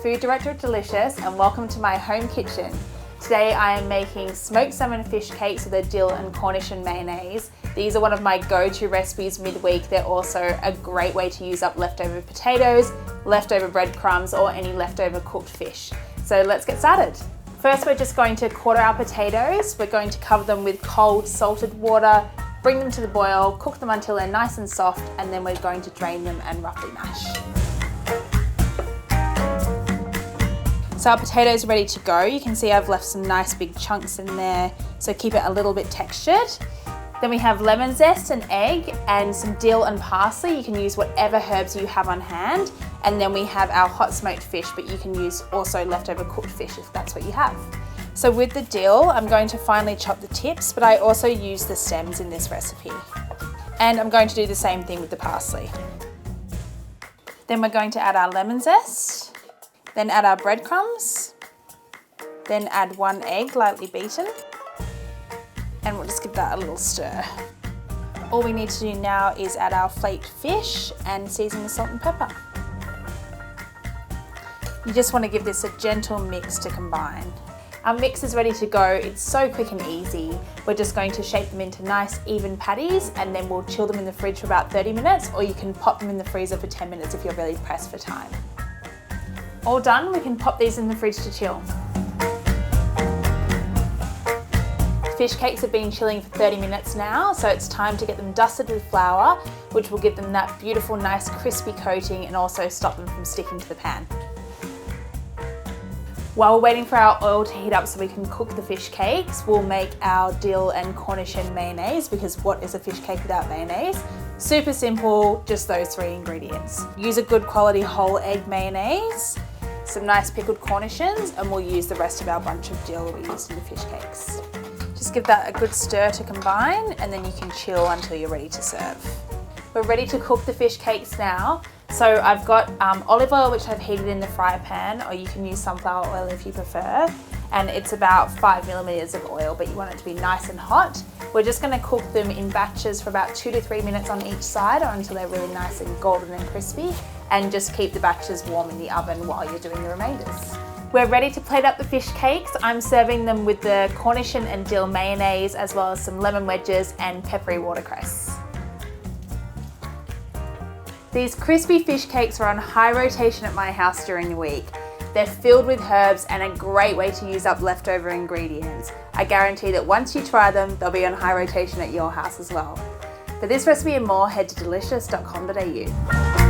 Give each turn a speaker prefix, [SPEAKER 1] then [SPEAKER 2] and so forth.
[SPEAKER 1] food director at Delicious and welcome to my home kitchen. Today I am making smoked salmon fish cakes with a dill and Cornish and mayonnaise. These are one of my go-to recipes midweek. They're also a great way to use up leftover potatoes, leftover breadcrumbs or any leftover cooked fish. So let's get started. First we're just going to quarter our potatoes. We're going to cover them with cold salted water, bring them to the boil, cook them until they're nice and soft, and then we're going to drain them and roughly mash. So our potatoes are ready to go. You can see I've left some nice big chunks in there, so keep it a little bit textured. Then we have lemon zest, an egg, and some dill and parsley. You can use whatever herbs you have on hand. And then we have our hot smoked fish, but you can use also leftover cooked fish if that's what you have. So with the dill, I'm going to finely chop the tips, but I also use the stems in this recipe. And I'm going to do the same thing with the parsley. Then we're going to add our lemon zest. Then add our breadcrumbs, then add 1 egg lightly beaten, and we'll just give that a little stir. All we need to do now is add our flaked fish and season with salt and pepper. You just want to give this a gentle mix to combine. Our mix is ready to go. It's so quick and easy. We're just going to shape them into nice even patties and then we'll chill them in the fridge for about 30 minutes, or you can pop them in the freezer for 10 minutes if you're really pressed for time. All done, we can pop these in the fridge to chill. Fish cakes have been chilling for 30 minutes now, so it's time to get them dusted with flour, which will give them that beautiful, nice, crispy coating and also stop them from sticking to the pan. While we're waiting for our oil to heat up so we can cook the fish cakes, we'll make our dill and Cornish and mayonnaise, because what is a fish cake without mayonnaise? Super simple, just those 3 ingredients. Use a good quality whole egg mayonnaise, some nice pickled Cornishes, and we'll use the rest of our bunch of dill we used in the fish cakes. Just give that a good stir to combine and then you can chill until you're ready to serve. We're ready to cook the fish cakes now. So I've got olive oil which I've heated in the fry pan, or you can use sunflower oil if you prefer. And it's about 5 milliliters of oil, but you want it to be nice and hot. We're just going to cook them in batches for about 2 to 3 minutes on each side, or until they're really nice and golden and crispy. And just keep the batches warm in the oven while you're doing the remainders. We're ready to plate up the fish cakes. I'm serving them with the Cornish and dill mayonnaise, as well as some lemon wedges and peppery watercress. These crispy fish cakes are on high rotation at my house during the week. They're filled with herbs and a great way to use up leftover ingredients. I guarantee that once you try them, they'll be on high rotation at your house as well. For this recipe and more, head to delicious.com.au.